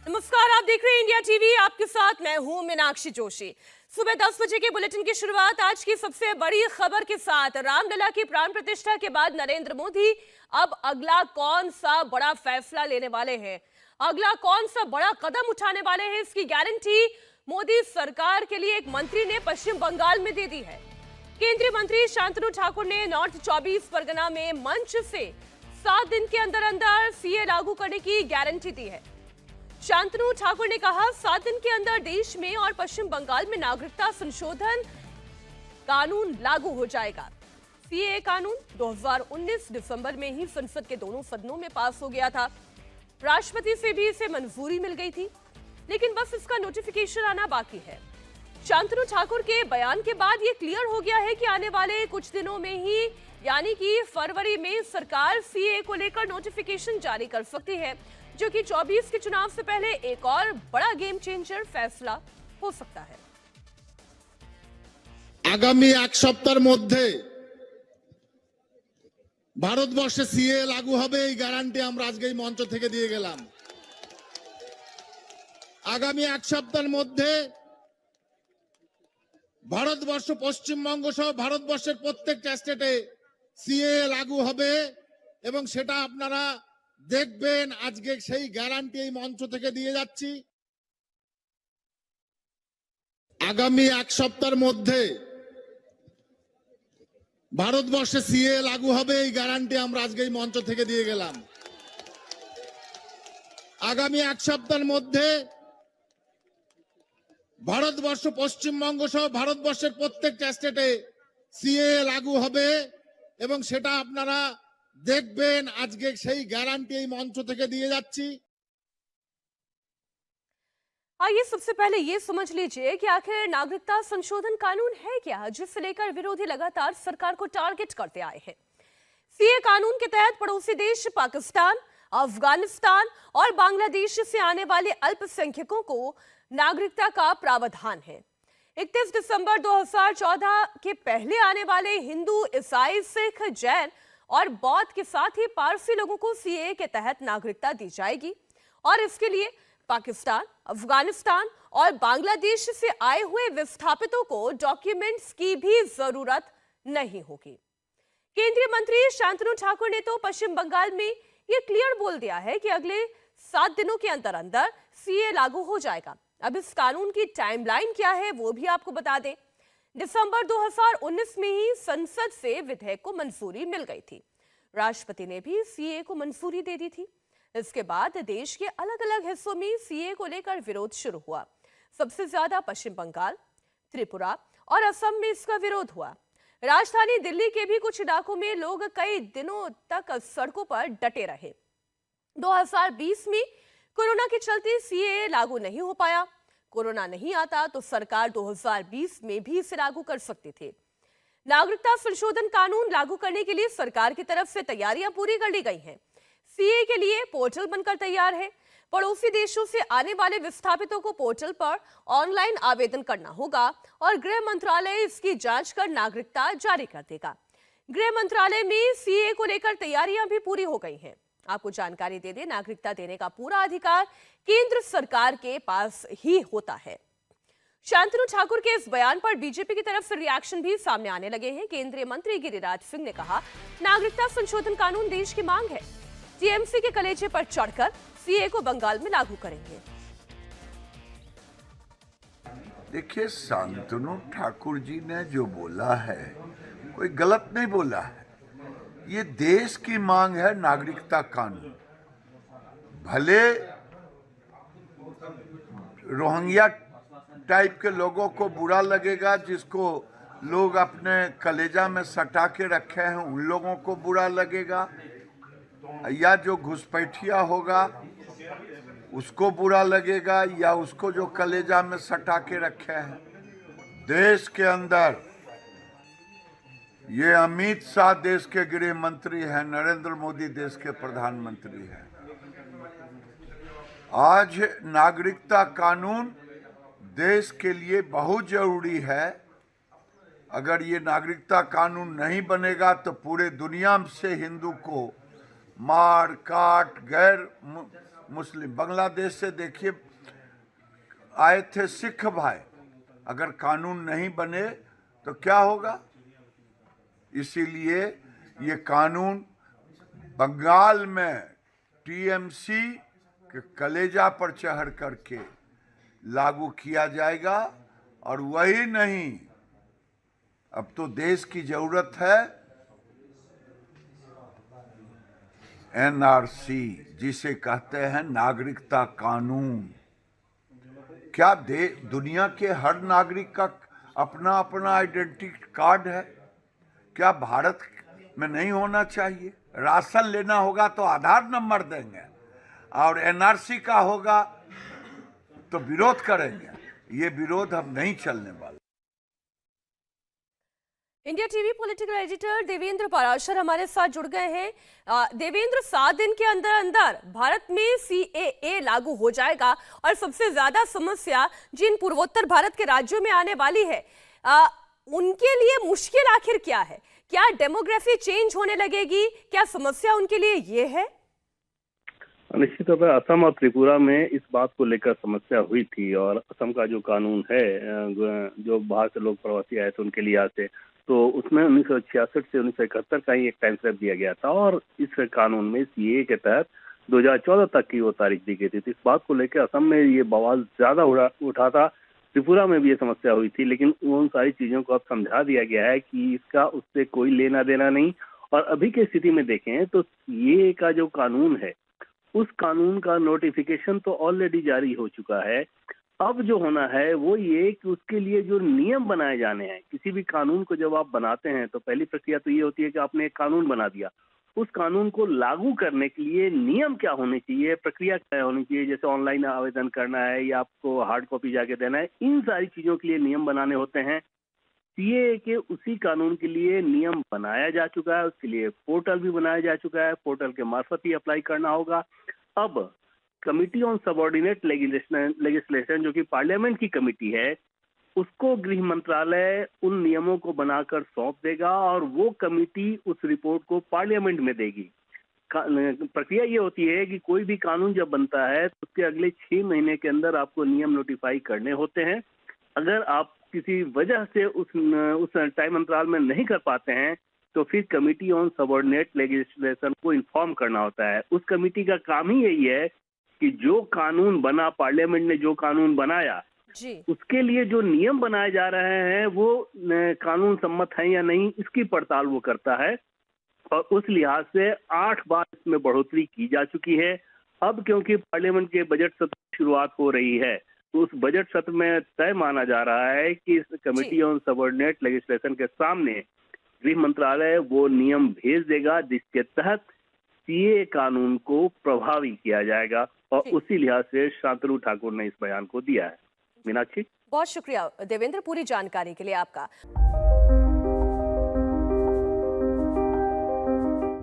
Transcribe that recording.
नमस्कार, आप देख रहे हैं इंडिया टीवी। आपके साथ मैं हूं मीनाक्षी जोशी। सुबह 10 बजे के बुलेटिन की शुरुआत आज की सबसे बड़ी खबर के साथ। रामलला की प्राण प्रतिष्ठा के बाद नरेंद्र मोदी अब अगला कौन सा बड़ा फैसला लेने वाले हैं, अगला कौन सा बड़ा कदम उठाने वाले हैं, इसकी गारंटी मोदी सरकार के लिए एक मंत्री ने पश्चिम बंगाल में दे दी है। केंद्रीय मंत्री शांतनु ठाकुर ने नॉर्थ 24 परगना में मंच से 7 दिन के अंदर अंदर सीए लागू करने की गारंटी दी है। शांतनु ठाकुर ने कहा 7 दिन के अंदर देश में और पश्चिम बंगाल में नागरिकता संशोधन कानून लागू हो जाएगा। सीए कानून 2019 दिसंबर में ही संसद के दोनों सदनों में पास हो गया था। राष्ट्रपति से भी इसे मंजूरी मिल गई थी, लेकिन बस इसका नोटिफिकेशन आना बाकी है। शांतनु ठाकुर के बयान के बाद यह क्लियर हो गया है कि आने वाले कुछ दिनों में ही यानी कि फरवरी में सरकार सीए को लेकर नोटिफिकेशन जारी कर सकती है, जो कि 24 के चुनाव से पहले एक और बड़ा गेम चेंजर फैसला हो सकता है। आगामी एक सप्ताहेर मध्य भारतवर्षे सीए लागू होबे এই গ্যারান্টি আমরা আজকে এই মঞ্চ থেকে দিয়ে গেলাম। আগামী এক সপ্তাহের মধ্যে ভারতবর্ষ পশ্চিমবঙ্গ সহ ভারতবর্ষের প্রত্যেকটা স্টেটে सीए लागू হবে এবং সেটা আপনারা দেখবেন। আজকে সেই গ্যারান্টি এই মঞ্চ থেকে দিয়ে যাচ্ছি। আগামী এক সপ্তাহের মধ্যে ভারতবর্ষে सीए लागू হবে এই গ্যারান্টি আমরা আজকে এই মঞ্চ থেকে দিয়ে গেলাম। আগামী এক সপ্তাহের মধ্যে ভারতবর্ষ পশ্চিমবঙ্গ সহ ভারতবর্ষের প্রত্যেকটা স্টেটে सीए लागू হবে এবং সেটা আপনারা দেখবেন। আজকে সেই গ্যারান্টি এই মঞ্চ থেকে দিয়ে যাচ্ছি। आइए सबसे पहले ये समझ लीजिए कि आखिर नागरिकता संशोधन कानून है क्या, जिसे लेकर विरोधी लगातार सरकार को टारगेट करते आए हैं। सीए कानून के तहत पड़ोसी देश पाकिस्तान, अफगानिस्तान और बांग्लादेश से आने वाले अल्पसंख्यकों को नागरिकता का प्रावधान है। 31 दिसंबर 2014 के पहले आने वाले हिंदू, ईसाई, सिख, जैन और बौद्ध के साथ ही पारसी लोगों को सीए के तहत नागरिकता दी जाएगी और इसके लिए पाकिस्तान, अफगानिस्तान और बांग्लादेश से आए हुए विस्थापितों को डॉक्यूमेंट्स की भी जरूरत नहीं होगी। केंद्रीय मंत्री शांतनु ठाकुर ने तो पश्चिम बंगाल में यह क्लियर बोल दिया है कि अगले 7 दिनों के अंदर अंदर सीए लागू हो जाएगा। अब इस कानून की टाइमलाइन क्या है वो भी आपको बता दें। दिसंबर 2019 में ही संसद से विधेयक को मंजूरी मिल गई थी। राष्ट्रपति ने भी सीए को मंजूरी दे दी थी। इसके बाद देश के अलग अलग हिस्सों में सीए को लेकर विरोध शुरू हुआ। सबसे ज्यादा पश्चिम बंगाल, त्रिपुरा और असम में इसका विरोध हुआ। राजधानी दिल्ली के भी कुछ इलाकों में लोग कई दिनों तक सड़कों पर डटे रहे। 2020 में कोरोना के चलते सीए लागू नहीं हो पाया। कोरोना नहीं आता तो सरकार 2020 में भी इसे लागू कर सकती थी। नागरिकता संशोधन कानून लागू करने के लिए सरकार की तरफ से तैयारियां पूरी कर ली गई हैं। सीए के लिए पोर्टल बनकर तैयार है। पड़ोसी देशों से आने वाले विस्थापितों को पोर्टल पर ऑनलाइन आवेदन करना होगा और गृह मंत्रालय इसकी जांच कर नागरिकता जारी कर देगा। गृह मंत्रालय में सीए को लेकर तैयारियां भी पूरी हो गई हैं। आपको जानकारी दे दें, नागरिकता देने का पूरा अधिकार केंद्र सरकार के पास ही होता है। शांतनु ठाकुर के इस बयान पर बीजेपी की तरफ से रिएक्शन भी सामने आने लगे हैं। केंद्रीय मंत्री गिरिराज सिंह ने कहा, नागरिकता संशोधन कानून देश की मांग है। टीएमसी के कलेजे पर चढ़कर सीए को बंगाल में लागू करेंगे। देखिए, शांतनु ठाकुर जी ने जो बोला है कोई गलत नहीं बोला है। ये देश की मांग है नागरिकता कानून। भले रोहिंग्या टाइप के लोगों को बुरा लगेगा, जिसको लोग अपने कलेजा में सटा के रखे हैं उन लोगों को बुरा लगेगा, या जो घुसपैठिया होगा उसको बुरा लगेगा, या उसको जो कलेजा में सटा के रखे हैं। देश के अंदर ये अमित शाह देश के गृह मंत्री हैं, नरेंद्र मोदी देश के प्रधानमंत्री हैं। आज नागरिकता कानून देश के लिए बहुत जरूरी है। अगर ये नागरिकता कानून नहीं बनेगा तो पूरे दुनिया से हिंदू को मार काट, गैर मुस्लिम। बांग्लादेश से देखिए आए थे सिख भाई, अगर कानून नहीं बने तो क्या होगा? इसीलिए ये कानून बंगाल में टीएमसी के कलेजा पर चढ़ करके लागू किया जाएगा। और वही नहीं, अब तो देश की जरूरत है एनआरसी, जिसे कहते हैं नागरिकता कानून। क्या दुनिया के हर नागरिक का अपना अपना आइडेंटिटी कार्ड है? क्या भारत में नहीं होना चाहिए? राशन लेना होगा तो आधार नंबर देंगे, और एनआरसी का होगा तो विरोध करेंगे। ये विरोध अब नहीं चलने वाला। India TV political editor Devendra Parashar हमारे साथ जुड़ गए हैं। देवेंद्र, 7 दिन के अंदर अंदर भारत में सीएए लागू हो जाएगा और सबसे ज्यादा समस्या जिन पूर्वोत्तर भारत के राज्यों में आने वाली है, उनके लिए मुश्किल आखिर क्या है? क्या डेमोग्राफी चेंज होने लगेगी? क्या समस्या उनके लिए ये है? निश्चित तौर पर असम और त्रिपुरा में इस बात को लेकर समस्या हुई थी, और असम का जो कानून है, जो बाहर से लोग प्रवासी आए थे उनके लिए आते, तो उसमें 1966 से 1971 का ही एक टाइम फ्रेम दिया गया था, और इस कानून में सीए के तहत 2014 तक की वो तारीख दी गई थी। तो इस बात को लेकर असम में ये बवाल ज्यादा उठा था। त्रिपुरा में भी ये समस्या हुई थी, लेकिन उन सारी चीजों को अब समझा दिया गया है कि इसका उससे कोई लेना देना नहीं। और अभी की स्थिति में देखें तो ये का जो कानून है, उस कानून का नोटिफिकेशन तो ऑलरेडी जारी हो चुका है। अब जो होना है वो ये कि उसके लिए जो नियम बनाए जाने हैं, किसी भी कानून को जब आप बनाते हैं तो पहली प्रक्रिया तो ये होती है कि आपने एक कानून बना दिया, उस कानून को लागू करने के लिए नियम क्या होने चाहिए, प्रक्रिया क्या होनी चाहिए, जैसे ऑनलाइन आवेदन करना है या आपको हार्ड कॉपी जाके देना है, इन सारी चीजों के लिए नियम बनाने होते हैं। सीए के उसी कानून के लिए नियम बनाया जा चुका है, उसके लिए पोर्टल भी बनाया जा चुका है, पोर्टल के मार्फत ही अप्लाई करना होगा। अब कमिटी ऑन सबऑर्डिनेट लेजिस्लेशन जो कि पार्लियामेंट की कमिटी है, उसको गृह मंत्रालय उन नियमों को बनाकर सौंप देगा और वो कमिटी उस रिपोर्ट को पार्लियामेंट में देगी। प्रक्रिया ये होती है कि कोई भी कानून जब बनता है तो उसके अगले 6 महीने के अंदर आपको नियम नोटिफाई करने होते हैं। अगर आप किसी वजह से उस टाइम अंतराल में नहीं कर पाते हैं तो फिर कमिटी ऑन सबऑर्डिनेट लेजिस्लेशन को इन्फॉर्म करना होता है। उस कमिटी का काम ही यही है कि जो कानून बना, पार्लियामेंट ने जो कानून बनाया जी, उसके लिए जो नियम बनाए जा रहे हैं वो कानून सम्मत है या नहीं, इसकी पड़ताल वो करता है। और उस लिहाज से 8 बार इसमें बढ़ोतरी की जा चुकी है। अब क्योंकि पार्लियामेंट के बजट सत्र की शुरुआत हो रही है तो उस बजट सत्र में तय माना जा रहा है कि इस कमिटी ऑन सबऑर्डिनेट लेजिस्लेशन के सामने गृह मंत्रालय वो नियम भेज देगा जिसके तहत सीए कानून को प्रभावी किया जाएगा। और उसी लिहाज से शांतनु ठाकुर ने इस बयान को दिया है। मीनाक्षी, बहुत शुक्रिया देवेंद्र पूरी जानकारी के लिए आपका।